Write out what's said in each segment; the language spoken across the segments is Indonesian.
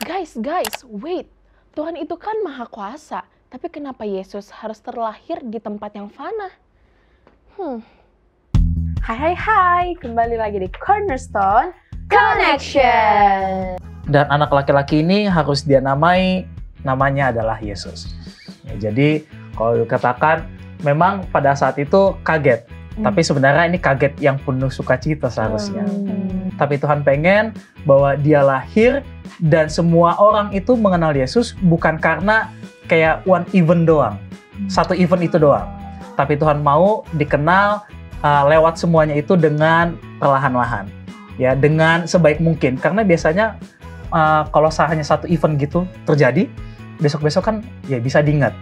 Guys, wait. Tuhan itu kan maha kuasa, tapi kenapa Yesus harus terlahir di tempat yang fana? Hai, kembali lagi di Cornerstone Connection. Dan anak laki-laki ini harus dia namanya adalah Yesus. Ya, jadi kalau dikatakan memang pada saat itu kaget, tapi sebenarnya ini kaget yang penuh sukacita seharusnya. Tapi Tuhan pengen bahwa dia lahir dan semua orang itu mengenal Yesus bukan karena kayak one event doang, satu event itu doang. Tapi Tuhan mau dikenal lewat semuanya itu dengan perlahan-lahan, ya, dengan sebaik mungkin. Karena biasanya kalau hanya satu event gitu terjadi, besok-besok kan ya bisa diingat.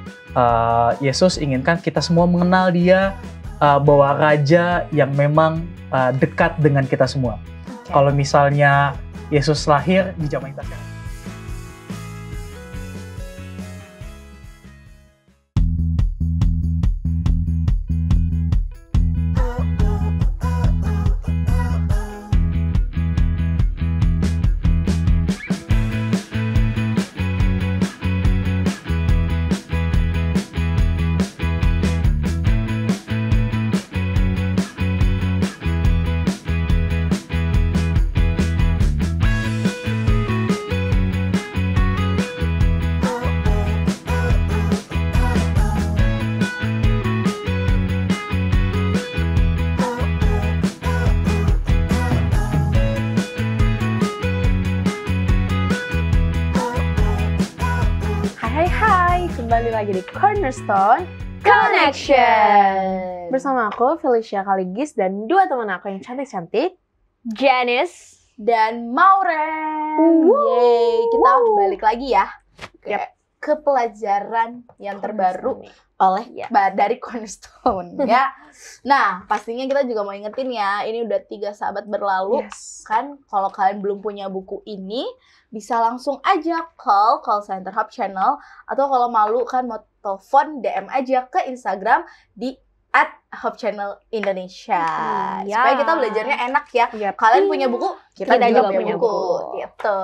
Yesus inginkan kita semua mengenal dia, bahwa Raja yang memang dekat dengan kita semua. Kalau misalnya Yesus lahir di zaman kita sekarang. Hai, kembali lagi di Cornerstone Connection. Bersama aku, Felicia Kaligis, dan dua teman aku yang cantik-cantik, Janice dan Maureen. Yeay, kita balik lagi ya ke pelajaran yang terbaru dari Cornerstone ya. Nah, pastinya kita juga mau ingetin ya, ini udah 3 sahabat berlalu. Kan kalau kalian belum punya buku ini, bisa langsung aja call center Hub Channel, atau kalau malu kan mau telepon DM aja ke Instagram di @hubchannel_Indonesia. Supaya kita belajarnya enak ya. Kalian punya buku, kita juga punya buku. Gitu.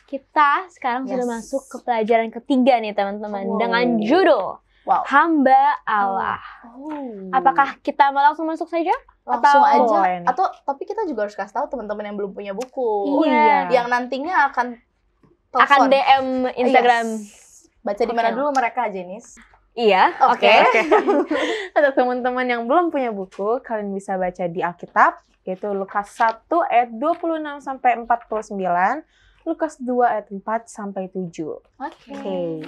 Kita sekarang sudah masuk ke pelajaran ketiga nih teman-teman, dengan judul Hamba Allah. Apakah kita mau langsung masuk saja? Langsung aja. Tapi kita juga harus kasih tahu teman-teman yang belum punya buku. Iya. Yang nantinya akan DM Instagram. Baca di mana dulu mereka, Janice? Iya, oke. Untuk teman-teman yang belum punya buku, kalian bisa baca di Alkitab, yaitu Lukas 1 ayat 26 sampai 49, Lukas 2 ayat 4 sampai 7. Oke.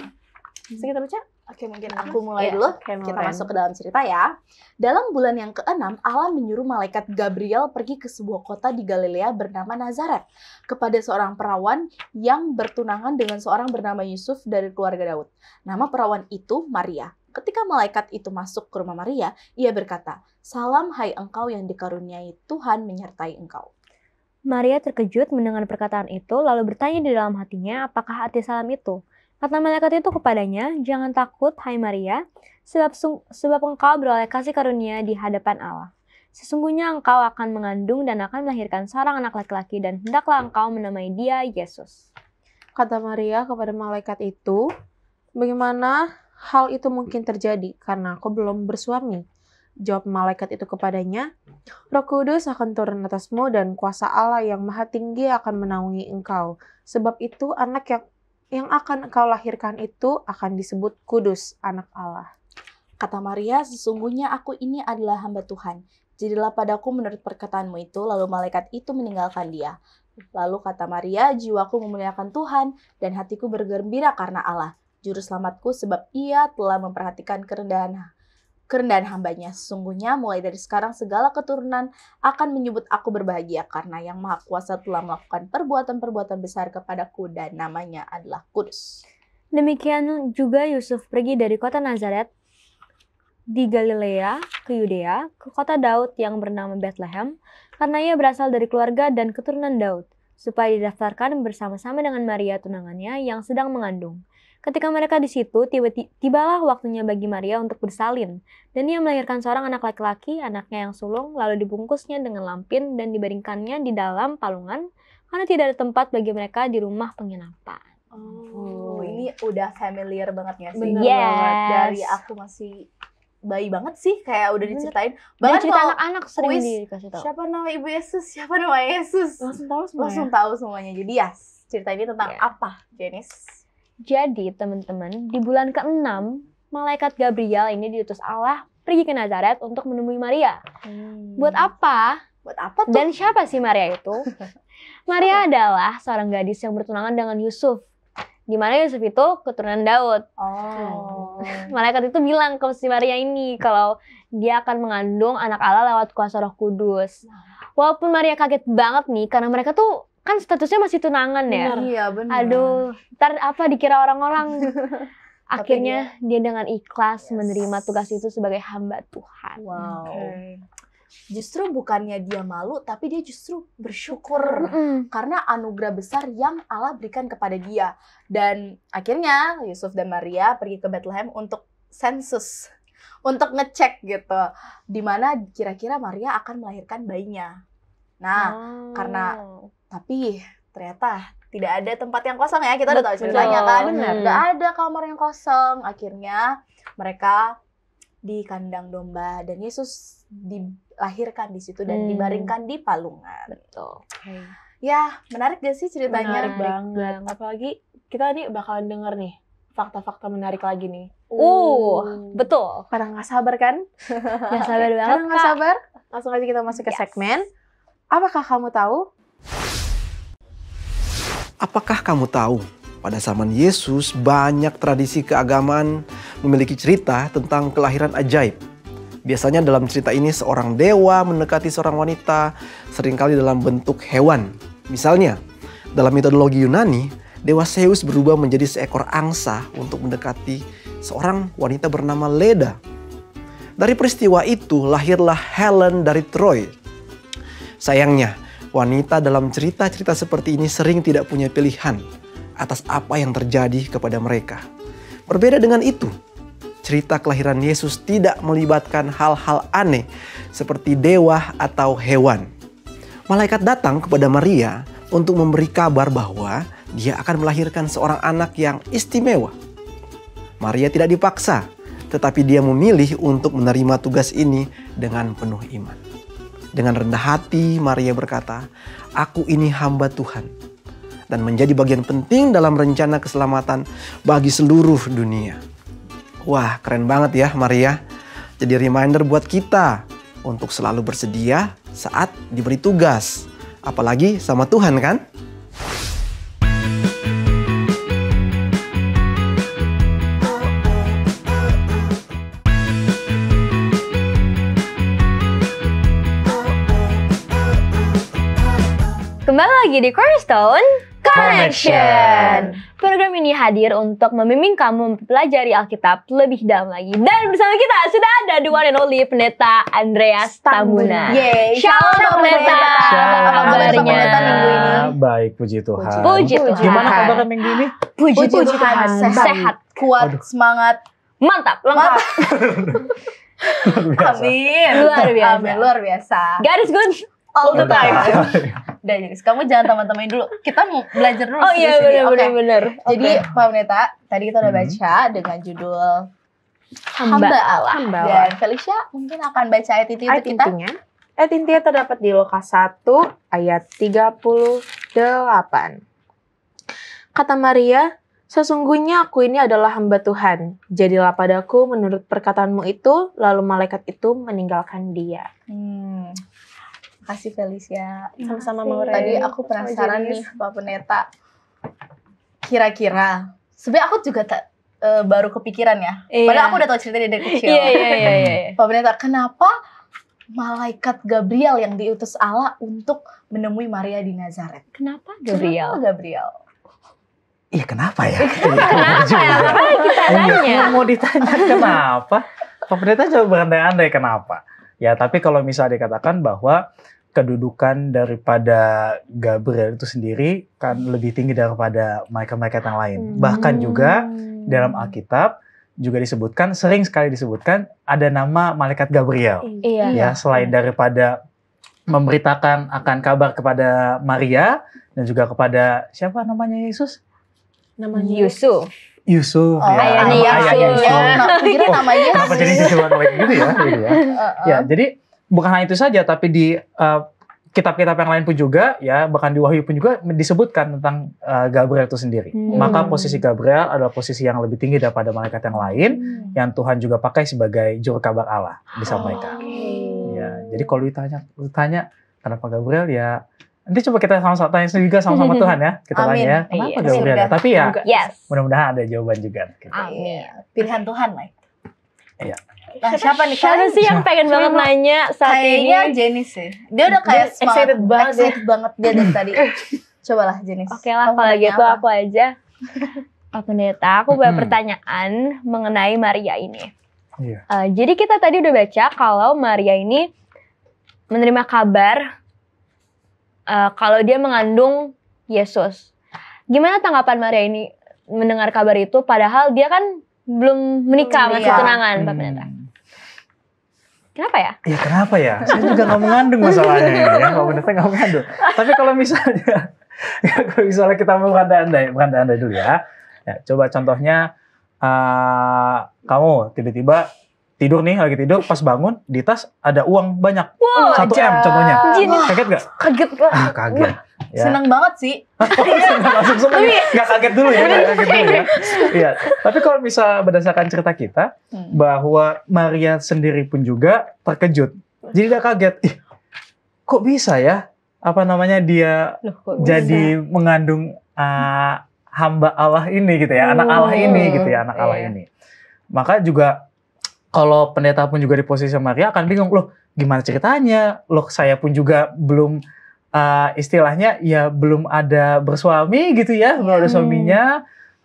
Bisa kita baca? Oke, mungkin aku mulai dulu. Kita masuk ke dalam cerita ya. Dalam bulan yang ke-6, Allah menyuruh malaikat Gabriel pergi ke sebuah kota di Galilea bernama Nazaret, kepada seorang perawan yang bertunangan dengan seorang bernama Yusuf dari keluarga Daud. Nama perawan itu Maria. Ketika malaikat itu masuk ke rumah Maria, ia berkata, "Salam hai engkau yang dikaruniai, Tuhan menyertai engkau." Maria terkejut mendengar perkataan itu, lalu bertanya di dalam hatinya, apakah arti salam itu? Kata malaikat itu kepadanya, "Jangan takut, hai Maria, sebab engkau beroleh kasih karunia di hadapan Allah. Sesungguhnya engkau akan mengandung dan akan melahirkan seorang anak laki-laki, dan hendaklah engkau menamai dia Yesus." Kata Maria kepada malaikat itu, "Bagaimana hal itu mungkin terjadi? Karena aku belum bersuami." Jawab malaikat itu kepadanya, "Roh Kudus akan turun atasmu dan kuasa Allah yang Maha Tinggi akan menaungi engkau. Sebab itu anak yang akan engkau lahirkan itu akan disebut Kudus, anak Allah." Kata Maria, "Sesungguhnya aku ini adalah hamba Tuhan. Jadilah padaku menurut perkataanmu itu." Lalu malaikat itu meninggalkan dia. Lalu kata Maria, "Jiwaku memuliakan Tuhan dan hatiku bergembira karena Allah, Juru Selamatku, sebab ia telah memperhatikan kerendahan hambanya. Sesungguhnya mulai dari sekarang segala keturunan akan menyebut aku berbahagia, karena yang Maha Kuasa telah melakukan perbuatan-perbuatan besar kepadaku dan namanya adalah Kudus." Demikian juga Yusuf pergi dari kota Nazaret di Galilea ke Yudea, ke kota Daud yang bernama Bethlehem, karena ia berasal dari keluarga dan keturunan Daud, supaya didaftarkan bersama-sama dengan Maria tunangannya yang sedang mengandung. Ketika mereka di situ, tibalah waktunya bagi Maria untuk bersalin, dan ia melahirkan seorang anak laki-laki, anaknya yang sulung, lalu dibungkusnya dengan lampin dan dibaringkannya di dalam palungan, karena tidak ada tempat bagi mereka di rumah penginapan. Ini udah familiar banget ya sih. Bener Yes. banget. Dari aku masih bayi banget sih, kayak udah diceritain. Dan Bahkan cerita kalau anak-anak sering kuis, dikasih tahu. siapa nama Ibu Yesus, siapa nama Yesus, Langsung tahu semua. langsung tahu semuanya. Jadi ya, cerita ini tentang Iya. apa, Janice? Jadi teman-teman, di bulan ke-6, malaikat Gabriel ini diutus Allah pergi ke Nazaret untuk menemui Maria. Buat apa? Buat apa tuh? Dan siapa sih Maria itu? Maria adalah seorang gadis yang bertunangan dengan Yusuf. Di mana Yusuf itu keturunan Daud. Malaikat itu bilang ke si Maria ini kalau dia akan mengandung anak Allah lewat kuasa Roh Kudus. Walaupun Maria kaget banget nih karena mereka tuh kan statusnya masih tunangan ya. Iya benar. Aduh, ntar apa dikira orang-orang. Akhirnya dia dengan ikhlas menerima tugas itu sebagai hamba Tuhan. Wow. Oke. Justru bukannya dia malu, tapi dia justru bersyukur Mm-mm. karena anugerah besar yang Allah berikan kepada dia. Dan akhirnya Yusuf dan Maria pergi ke Bethlehem untuk sensus, untuk ngecek gitu, di mana kira-kira Maria akan melahirkan bayinya. Nah, karena tapi ternyata tidak ada tempat yang kosong ya, kita udah tahu ceritanya kan. Benar. Nggak ada kamar yang kosong. Akhirnya mereka di kandang domba dan Yesus dilahirkan di situ dan dibaringkan di palungan. Betul. Ya, menarik gak sih ceritanya? Menarik banget. Apalagi kita nih bakalan denger nih fakta-fakta menarik lagi nih. Betul. Pada nggak sabar kan? Gak sabar banget, Karena nggak Kak. sabar, langsung aja kita masuk ke Yes. segmen. Apakah kamu tahu? Apakah kamu tahu, pada zaman Yesus banyak tradisi keagamaan memiliki cerita tentang kelahiran ajaib. Biasanya dalam cerita ini seorang dewa mendekati seorang wanita, seringkali dalam bentuk hewan. Misalnya, dalam mitologi Yunani, dewa Zeus berubah menjadi seekor angsa untuk mendekati seorang wanita bernama Leda. Dari peristiwa itu lahirlah Helen dari Troy. Sayangnya, wanita dalam cerita-cerita seperti ini sering tidak punya pilihan atas apa yang terjadi kepada mereka. Berbeda dengan itu, cerita kelahiran Yesus tidak melibatkan hal-hal aneh seperti dewa atau hewan. Malaikat datang kepada Maria untuk memberi kabar bahwa dia akan melahirkan seorang anak yang istimewa. Maria tidak dipaksa, tetapi dia memilih untuk menerima tugas ini dengan penuh iman. Dengan rendah hati, Maria berkata, "Aku ini hamba Tuhan," dan menjadi bagian penting dalam rencana keselamatan bagi seluruh dunia. Wah, keren banget ya Maria. Jadi reminder buat kita untuk selalu bersedia saat diberi tugas. Apalagi sama Tuhan kan? Kembali lagi di Cornerstone Connection. Program ini hadir untuk membimbing kamu mempelajari Alkitab lebih dalam lagi. Dan bersama kita sudah ada the one and only Pendeta Andreas Tambuna. Yeay, Shalom Pendeta. Apa kabar kabarnya? Pendeta minggu ini? Baik, puji Tuhan. Puji Tuhan. Gimana kabarnya minggu ini? Puji Puji Tuhan. Tuhan. Sehat. Kuat, semangat. Mantap. Lengkap. Biasa. Amin. Luar biasa. Amin, luar biasa. God is good. All the time. Iya. Udah, jadi kamu jangan teman-teman dulu. Kita mau belajar dulu. Oh iya, sini. Oke. benar. Jadi Pak Pendeta, tadi kita udah baca dengan judul Hamba Allah. Hamba Dan Allah. Felicia mungkin akan baca ayat itu Ayat kita. intinya. Ayat intinya terdapat di Lukas 1 ayat 38. Kata Maria, "Sesungguhnya aku ini adalah hamba Tuhan. Jadilah padaku menurut perkataanmu itu." Lalu malaikat itu meninggalkan dia. Makasih Felicia. Sama-sama Makasih. Maura. Tadi aku penasaran Jenis. nih Pak Pendeta. Kira-kira, sebenarnya aku juga baru kepikiran ya. Padahal aku udah tahu cerita dari kecil. Iya. Pak Pendeta, kenapa malaikat Gabriel yang diutus Allah untuk menemui Maria di Nazaret? Kenapa Kenapa Gabriel? Gabriel? Iya, kenapa ya? Kenapa ya? Makanya kita Iya, tanya. mau ditanya kenapa? Pak Pendeta coba berandai-andai kenapa. Ya, tapi kalau misalnya dikatakan bahwa kedudukan daripada Gabriel itu sendiri kan lebih tinggi daripada malaikat-malaikat yang lain. Bahkan juga dalam Alkitab juga disebutkan, sering sekali disebutkan ada nama malaikat Gabriel. Iya. Ya, selain daripada memberitakan akan kabar kepada Maria dan juga kepada siapa namanya Yesus? Namanya Yusuf. Yusuf ya, ayahnya ayahnya Yusuf. Yusuf. Kira namanya Kenapa jadi Yesus lagi gitu ya? Gitu ya. Ya, jadi bukan hanya itu saja, tapi di kitab-kitab yang lain pun juga, ya bahkan di Wahyu pun juga disebutkan tentang Gabriel itu sendiri. Maka posisi Gabriel adalah posisi yang lebih tinggi daripada malaikat yang lain, yang Tuhan juga pakai sebagai juru kabar Allah disampaikan. Ya, jadi kalau ditanya kenapa Gabriel, ya nanti coba kita sama-sama tanya juga sama Tuhan ya. Kita Amin. tanya ya, kenapa Iya. Gabriel? Ya? Tapi ya Yes. mudah-mudahan ada jawaban juga. Gitu. Amin. Pilihan Tuhan lah. Iya. Nah, siapa nih? Siapa sih yang pengen banget nanya saat Kayaknya ini? Jenis sih. Dia udah kayak Dia excited banget ya. excited banget dia dari tadi. Cobalah Jenis. Oke lah, Kamu kalau nanya gitu apa? aku aja. Pak Pendeta, aku punya pertanyaan mengenai Maria ini. Iya. Jadi kita tadi udah baca kalau Maria ini menerima kabar kalau dia mengandung Yesus. Gimana tanggapan Maria ini mendengar kabar itu? Padahal dia kan belum menikah, Belum masih menikah. tunangan, Pak Pendeta. Kenapa ya? Ya kenapa ya? Saya juga nggak mengandung masalahnya ini ya. Pak Pendeta nggak mengandung. Tapi kalau misalnya kita mau berandai-andai dulu ya. Ya, coba contohnya kamu tiba-tiba tidur nih, lagi tidur, pas bangun di tas ada uang banyak. 1 M contohnya. Kaget gak? Kaget lah. Kaget. Ya. Seneng banget sih. Langsung seneng. Nggak kaget dulu ya. Nggak kaget dulu ya. Iya. Tapi kalau bisa berdasarkan cerita kita, bahwa Maria sendiri pun juga terkejut. Jadi dia kaget. Ih, kok bisa ya? Apa namanya, dia Loh, kok jadi mengandung hamba Allah ini gitu ya. Anak Allah ini gitu ya. Anak Allah Iya. ini. Maka juga kalau pendeta pun juga di posisi Maria akan bingung. Loh, gimana ceritanya? Loh, saya pun juga belum istilahnya ya belum ada bersuami gitu ya, belum ada suaminya,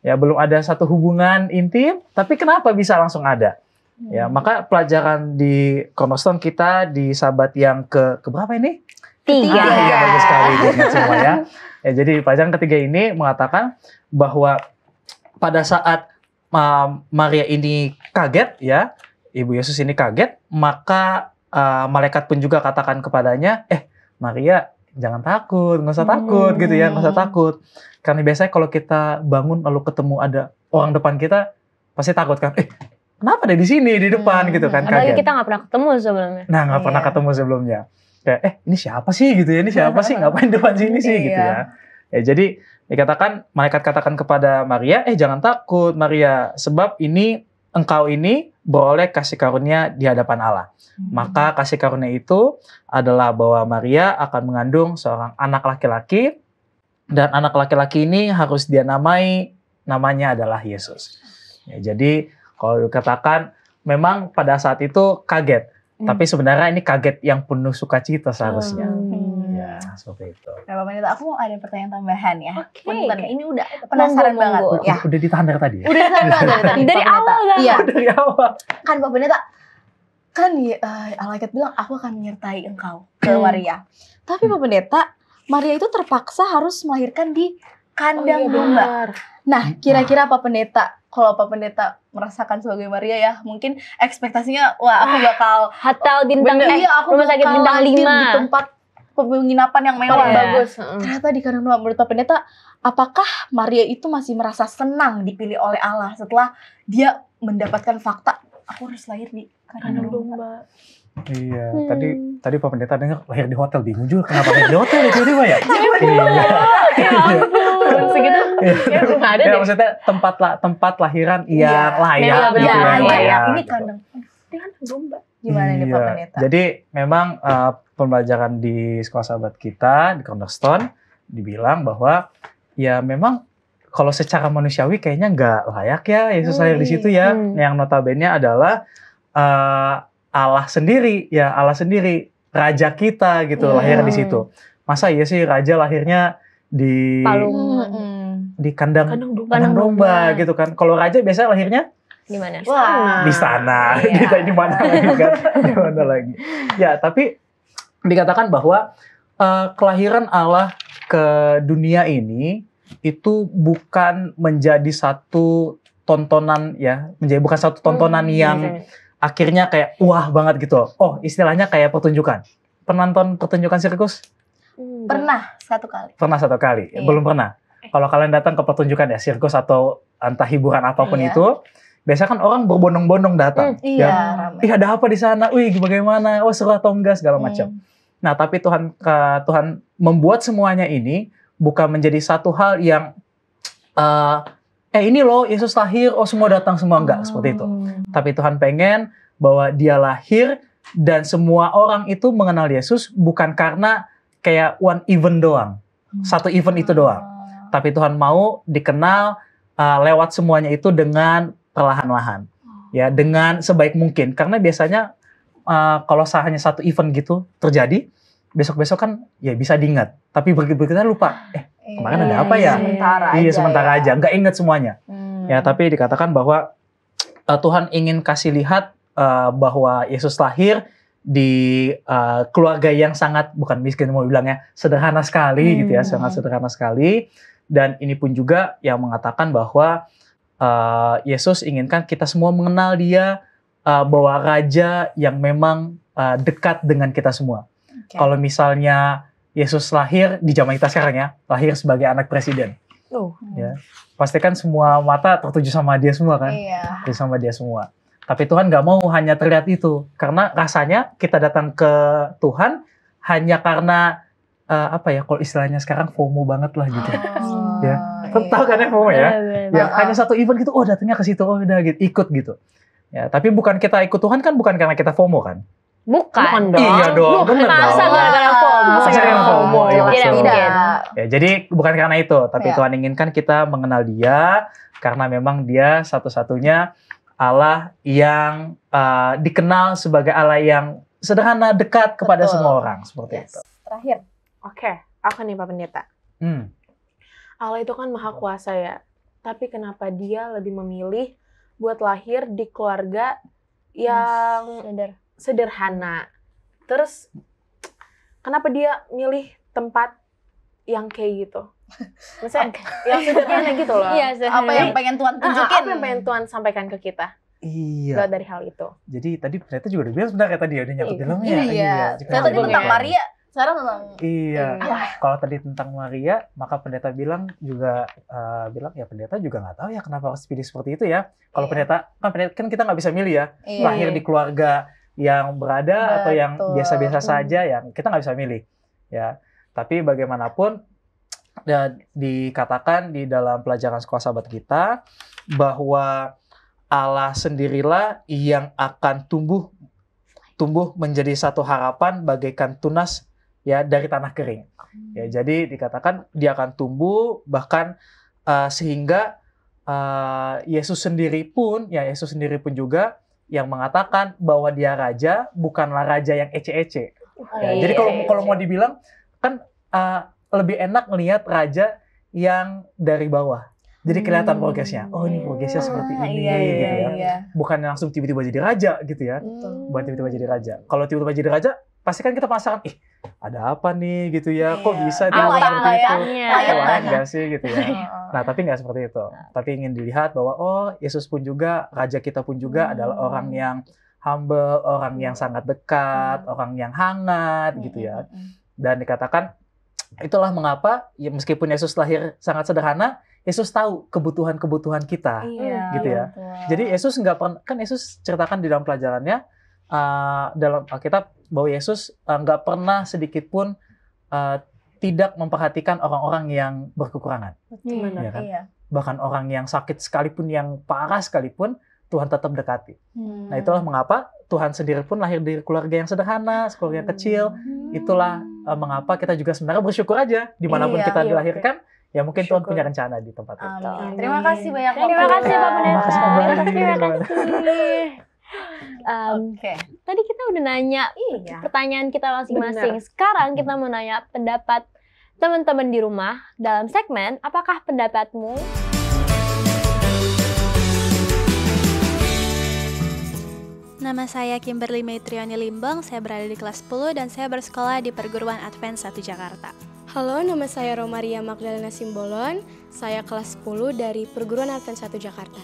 ya belum ada satu hubungan intim, tapi kenapa bisa langsung ada? Ya, maka pelajaran di Cornerstone kita di sahabat yang ke berapa ini? 3. Ya, bagus sekali diingat semua ya. Ya, jadi pelajaran ketiga ini mengatakan bahwa pada saat Maria ini kaget ya, Ibu Yesus ini kaget, maka malaikat pun juga katakan kepadanya, Maria, jangan takut, nggak usah takut gitu ya, nggak usah takut. Karena biasanya kalau kita bangun lalu ketemu ada orang depan kita, pasti takut kan? Kenapa ada di sini di depan gitu kan? Apalagi Kaget. kita nggak pernah ketemu sebelumnya. Nah, nggak pernah ketemu sebelumnya. Kayak, ini siapa sih gitu ya? Ini siapa sih? Ngapain depan sini sih gitu ya? Ya, jadi dikatakan, malaikat katakan kepada Maria, jangan takut Maria, sebab ini engkau ini beroleh kasih karunia di hadapan Allah. Maka kasih karunia itu adalah bahwa Maria akan mengandung seorang anak laki-laki, dan anak laki-laki ini harus dia namanya adalah Yesus. Ya, jadi kalau dikatakan memang pada saat itu kaget, tapi sebenarnya ini kaget yang penuh sukacita seharusnya. Ya, seperti itu. Nah, Pak Pendeta, aku mau ada pertanyaan tambahan ya. Oke. Punten, ini udah penasaran banget. Monggo. Ya. Udah ditahan dari tadi ya? Udah penasaran banget dari tadi. Dari Pak Pendeta. awal banget. Iya, Dari awal. kan Pak Pendeta kan malaikat bilang aku akan menyertai engkau ke Maria. Tapi Pak Pendeta, Maria itu terpaksa harus melahirkan di kandang domba. Nah, kira-kira Pak Pendeta, kalau Pak Pendeta merasakan sebagai Maria ya, mungkin ekspektasinya, wah aku bakal Hotel bintang aku rumah sakit bakal bintang lahir 5. di tempat penginapan yang mewah Iya. bagus. Ternyata di kandang domba, menurut Pak Pendeta, apakah Maria itu masih merasa senang dipilih oleh Allah setelah dia mendapatkan fakta aku harus lahir di kandang domba? Iya, tadi Pak Pendeta dengar lahir di hotel, bingung juga kenapa lahir di hotel itu tiba ya? Ya ampun. Segitu ya belum ada Ya, deh. maksudnya tempat lahiran yang layak Iya, gitu benar, ya. iya, layak, Ini gitu. kandang Domba. gimana nih Pak Iya. Pendeta? Jadi memang pembelajaran di sekolah sahabat kita di Cornerstone dibilang bahwa ya memang kalau secara manusiawi kayaknya nggak layak ya Yesus lahir di situ ya. Yang notabene adalah Allah sendiri ya, Allah sendiri, Raja kita gitu lahir di situ. Masa iya sih Raja lahirnya di Palung. di kandang Kandang domba gitu kan? Kalau Raja biasanya lahirnya Di mana? Wah. di sana, Iya. di mana lagi kan? Di mana lagi? Ya, tapi dikatakan bahwa kelahiran Allah ke dunia ini itu bukan menjadi satu tontonan ya, bukan satu tontonan yang akhirnya kayak wah banget gitu. Oh, istilahnya kayak pertunjukan. pernah nonton pertunjukan sirkus? Pernah 1 kali. Pernah 1 kali? Iya. Belum pernah? Kalau kalian datang ke pertunjukan ya, sirkus atau entah hiburan apapun Iya. itu, biasanya kan orang berbondong-bondong datang. Iya, Ya, ramai. ih ada apa di sana? Wih bagaimana? Oh seru atau enggak segala macam. Nah tapi Tuhan membuat semuanya ini bukan menjadi satu hal yang ini loh Yesus lahir, oh semua datang semua, enggak seperti itu. Tapi Tuhan pengen bahwa dia lahir dan semua orang itu mengenal Yesus bukan karena kayak one event doang, satu event itu doang. Tapi Tuhan mau dikenal lewat semuanya itu dengan perlahan-lahan, ya dengan sebaik mungkin. Karena biasanya kalau hanya satu event gitu terjadi, besok-besok kan ya bisa diingat. Tapi berikutnya lupa. Kemarin ada apa ya? Sementara Iya aja sementara ya. aja, nggak ingat semuanya. Ya tapi dikatakan bahwa Tuhan ingin kasih lihat bahwa Yesus lahir di keluarga yang sangat bukan miskin mau bilangnya sederhana sekali gitu ya, sangat sederhana sekali. Dan ini pun juga yang mengatakan bahwa Yesus inginkan kita semua mengenal dia bahwa raja yang memang dekat dengan kita semua. Oke. Kalau misalnya Yesus lahir di zaman kita sekarang ya, lahir sebagai anak presiden. Ya, pasti kan semua mata tertuju sama dia semua kan, Iya. tertuju sama dia semua. Tapi Tuhan nggak mau hanya terlihat itu, karena rasanya kita datang ke Tuhan hanya karena apa ya, kalau istilahnya sekarang FOMO banget lah gitu. Ya. Tahu kan ya FOMO ya? Ya hanya satu event gitu, oh datangnya ke situ, oh udah gitu, ikut gitu. Ya, tapi bukan kita ikut Tuhan kan bukan karena kita FOMO kan? Bukan. Iya dong, bener Masa dong. gara-gara FOMO? Masa gara-gara FOMO, iya, Tidak betul. mungkin. Ya, jadi bukan karena itu, tapi Ya. Tuhan inginkan kita mengenal Dia karena memang Dia satu-satunya Allah yang dikenal sebagai Allah yang sederhana, dekat kepada Betul. semua orang seperti Yes. itu. Terakhir. Oke, aku nih Pak Pendeta. Hmm. Allah itu kan maha kuasa ya. Tapi kenapa dia lebih memilih buat lahir di keluarga yang sederhana? Terus kenapa dia milih tempat yang kayak gitu? Maksudnya yang sederhana gitu loh. Iya, Apa yang pengen Tuhan tunjukin? Apa yang pengen Tuhan sampaikan ke kita Iya. lewat dari hal itu? Jadi tadi ternyata juga udah bilang sebenarnya tadi udah nyangkut di dalamnya. Iya. juga Saya tadi nyangkut tentang di dalamnya. Maria, sekarang tentang Iya. Iya. Kalau tadi tentang Maria, maka pendeta bilang ya pendeta juga nggak tahu ya kenapa harus pilih seperti itu ya. Kalau Iya. pendeta kan kita nggak bisa milih ya. Iya. Lahir di keluarga yang berada atau yang Betul. biasa-biasa saja, yang kita nggak bisa milih ya. Tapi bagaimanapun dikatakan di dalam pelajaran sekolah sahabat kita bahwa Allah sendirilah yang akan tumbuh menjadi satu harapan bagaikan tunas ya dari tanah kering. Ya, jadi dikatakan dia akan tumbuh bahkan sehingga Yesus sendiri pun juga yang mengatakan bahwa dia raja, bukanlah raja yang ece-ece. Ya, iya, jadi iya, kalau iya. mau dibilang kan lebih enak melihat raja yang dari bawah. Jadi kelihatan progresnya. Oh ini progresnya seperti ini gitu ya. Iya. Bukan langsung tiba-tiba jadi raja gitu ya. Bukan tiba-tiba jadi raja. Kalau tiba-tiba jadi raja, pasti kan kita penasaran, ada apa nih gitu ya. Kok Iya. bisa dia Layak seperti nggak ya? itu? Layak Layak nggak? nggak sih gitu ya. Nah, tapi nggak seperti itu. Tapi ingin dilihat bahwa Yesus pun juga, raja kita pun juga adalah orang yang humble, orang yang sangat dekat, orang yang hangat gitu ya. Dan dikatakan itulah mengapa ya meskipun Yesus lahir sangat sederhana, Yesus tahu kebutuhan-kebutuhan kita. Iya. Gitu ya. betul. Jadi Yesus nggak pernah, kan Yesus ceritakan di dalam pelajarannya dalam Alkitab bahwa Yesus nggak pernah sedikit pun tidak memperhatikan orang-orang yang berkekurangan. Gimana? Ya kan? Iya. Bahkan orang yang sakit sekalipun, yang parah sekalipun, Tuhan tetap dekati. Hmm. Nah itulah mengapa Tuhan sendiri pun lahir dari keluarga yang sederhana, keluarga yang kecil. Itulah mengapa kita juga sebenarnya bersyukur aja dimanapun Iya, kita iya, dilahirkan. Ya mungkin Tuhan Syukur. punya rencana di tempat itu. Amin. Terima kasih banyak. Terima kasih Pak Terima kasih, Pak Pendeta. Bari. Terima kasih. Oke. Tadi kita udah nanya Iya. pertanyaan kita masing-masing. Sekarang kita mau nanya pendapat teman-teman di rumah dalam segmen Apakah Pendapatmu? Nama saya Kimberly Maitriani Limbang, saya berada di kelas 10 dan saya bersekolah di Perguruan Advent 1 Jakarta. Halo, nama saya Romaria Magdalena Simbolon. Saya kelas 10 dari Perguruan Advent 1 Jakarta.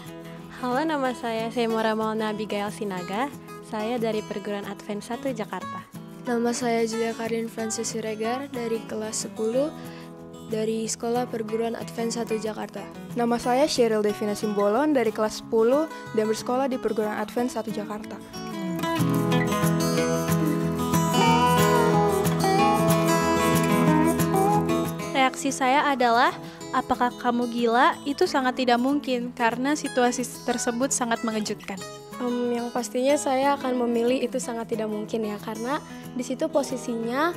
Halo, nama saya Semora Maulana Abigail Sinaga, saya dari Perguruan Advent 1 Jakarta. Nama saya Julia Karin Francis Siregar dari kelas 10 dari Sekolah Perguruan Advent 1 Jakarta. Nama saya Cheryl Devina Simbolon dari kelas 10 dan bersekolah di Perguruan Advent 1 Jakarta. Reaksi saya adalah, apakah kamu gila? Itu sangat tidak mungkin karena situasi tersebut sangat mengejutkan. Yang pastinya saya akan memilih itu sangat tidak mungkin ya, karena di situ posisinya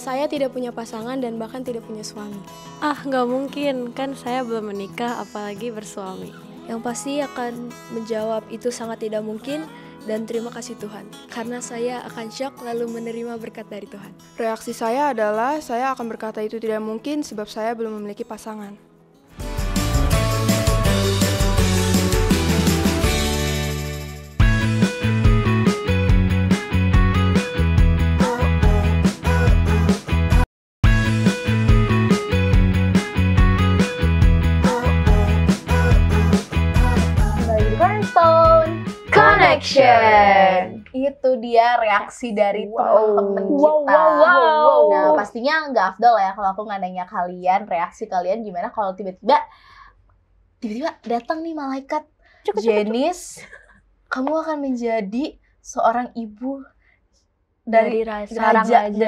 saya tidak punya pasangan dan bahkan tidak punya suami. Nggak mungkin, kan saya belum menikah apalagi bersuami. Yang pasti akan menjawab itu sangat tidak mungkin dan terima kasih Tuhan, karena saya akan syok lalu menerima berkat dari Tuhan. Reaksi saya adalah saya akan berkata itu tidak mungkin sebab saya belum memiliki pasangan. Connection. Itu dia reaksi dari teman-teman kita. Nah, pastinya nggak afdol ya kalau aku nggak nanya kalian, reaksi kalian gimana kalau tiba-tiba datang nih malaikat, Jenis, kamu akan menjadi seorang ibu dari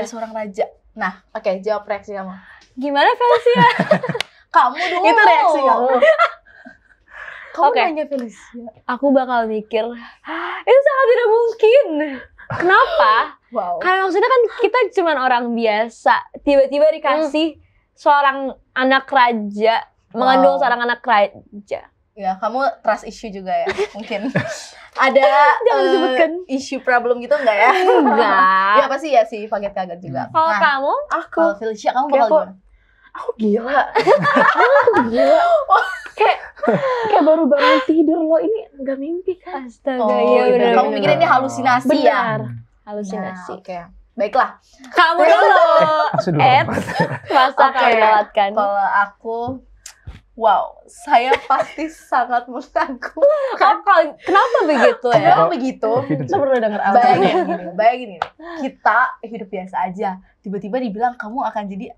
seorang raja. Nah, oke, jawab reaksi kamu. Gimana Felicia? Kamu dulu. Itu reaksi kamu. Kamu Oke. nanya Felicia. Aku bakal mikir, itu sangat tidak mungkin. Kenapa? Wow. Karena maksudnya kan kita cuma orang biasa, tiba-tiba dikasih seorang anak raja, mengandung seorang anak raja. Ya, kamu trust issue juga ya, mungkin. Ada Jangan disebutkan. issue problem gitu enggak ya? Enggak. Ya pasti ya sih, kaget-kaget juga. Kalau kamu? Kalau Felicia, kamu bakal gimana? Aku gila. Aku gila. Kayak baru bangun tidur loh, ini nggak mimpi kan? Astaga, Oh, iya iya. benar. Kamu mikir ini halusinasi ya? Benar. Halusinasi. Nah, oke. Baiklah. Kamu dulu. Sudah Ed, masa Oke. kau lewatkan? Kalau aku, wow, saya pasti sangat mengaku. Kenapa begitu ya? Kenapa begitu? Saya perlu dengar alasannya. Bayangin ini, kita hidup biasa aja, tiba-tiba dibilang kamu akan jadi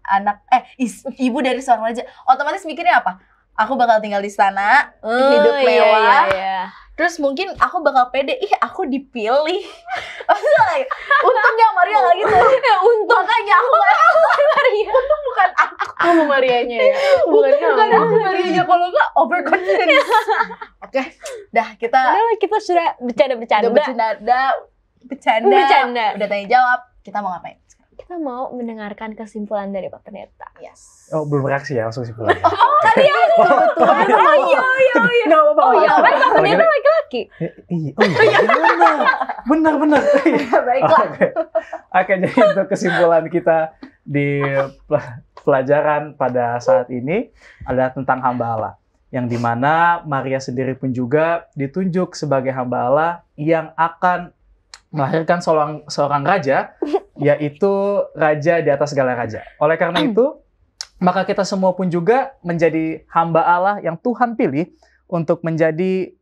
ibu dari seorang raja. Otomatis mikirnya apa? Aku bakal tinggal di sana, hidup mewah. Iya. Terus mungkin aku bakal pede, aku dipilih. Maksudnya kayak, untungnya Maria nggak gitu. Untung makanya aku Maria. Untung bukan aku. Kamu Marianya ya? Bukan aku Marianya, kalau nggak overconfidence. Oke, dah kita Udah, kita sudah bercanda-bercanda. bercanda. Udah tanya jawab, kita mau ngapain? Kita mau mendengarkan kesimpulan dari Pak Pendeta. Yes. Oh, belum reaksi ya, langsung simpulan. Kalian kebetulan. Ayo. Nggak apa-apa. Oh iya, kan Pak Pendeta laki-laki. Benar. Baiklah. Oke, jadi untuk kesimpulan kita di pelajaran pada saat ini adalah tentang hamba Allah. Yang dimana Maria sendiri pun juga ditunjuk sebagai hamba Allah yang akan melahirkan seorang raja, yaitu raja di atas segala raja. Oleh karena itu, maka kita semua pun juga menjadi hamba Allah yang Tuhan pilih untuk menjadi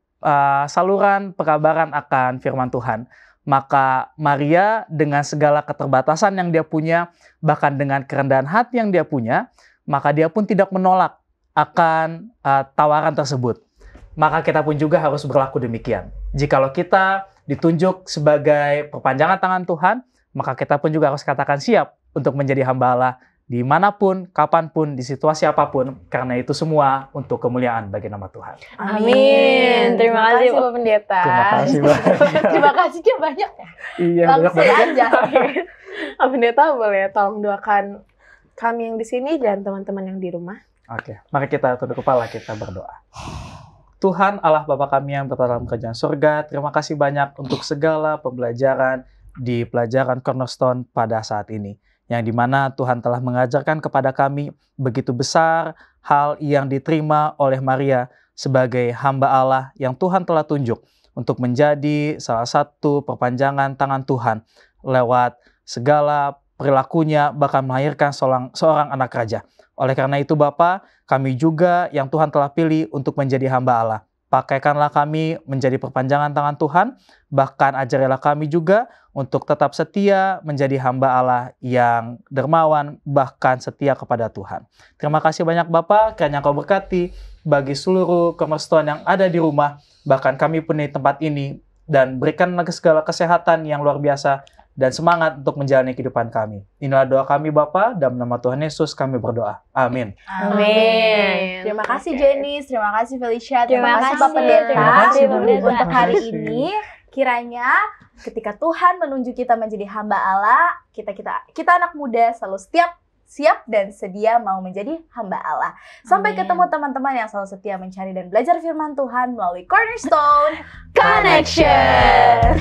saluran pekabaran akan firman Tuhan. Maka Maria dengan segala keterbatasan yang dia punya, bahkan dengan kerendahan hati yang dia punya, maka dia pun tidak menolak akan tawaran tersebut. Maka kita pun juga harus berlaku demikian. Jikalau kita ditunjuk sebagai perpanjangan tangan Tuhan, maka kita pun juga harus katakan siap untuk menjadi hamba Allah dimanapun, kapanpun, di situasi apapun, karena itu semua untuk kemuliaan bagi nama Tuhan. Amin. Terima kasih Pak Pendeta. Terima kasih banyak. Terima kasihnya banyak ya. Iya, banyak Langsung banget. aja. Pak Pendeta boleh tolong doakan kami yang di sini dan teman-teman yang di rumah. Oke, mari kita tunduk kepala, kita berdoa. Tuhan Allah Bapa kami yang berada dalam kerajaan surga, terima kasih banyak untuk segala pembelajaran di pelajaran Cornerstone pada saat ini. Yang dimana Tuhan telah mengajarkan kepada kami begitu besar hal yang diterima oleh Maria sebagai hamba Allah yang Tuhan telah tunjuk untuk menjadi salah satu perpanjangan tangan Tuhan lewat segala perilakunya, bahkan melahirkan seorang anak raja. Oleh karena itu Bapa, kami juga yang Tuhan telah pilih untuk menjadi hamba Allah, Pakaikanlah kami menjadi perpanjangan tangan Tuhan, bahkan ajarilah kami juga untuk tetap setia menjadi hamba Allah yang dermawan, bahkan setia kepada Tuhan. Terima kasih banyak Bapak, kiranya Kau berkati bagi seluruh kemerstuan yang ada di rumah, bahkan kami pun di tempat ini, dan berikanlah segala kesehatan yang luar biasa dan semangat untuk menjalani kehidupan kami. Inilah doa kami Bapa, dalam nama Tuhan Yesus kami berdoa. Amin. Amin. Terima kasih Jenis, terima kasih Felicia, Terima kasih, Pak Pendeta. terima kasih, Pak Pendeta. Untuk hari Terima kasih. ini, kiranya ketika Tuhan menunjuk kita menjadi hamba Allah, kita anak muda selalu siap dan sedia mau menjadi hamba Allah. Sampai ketemu teman-teman yang selalu setia mencari dan belajar firman Tuhan melalui Cornerstone Connection.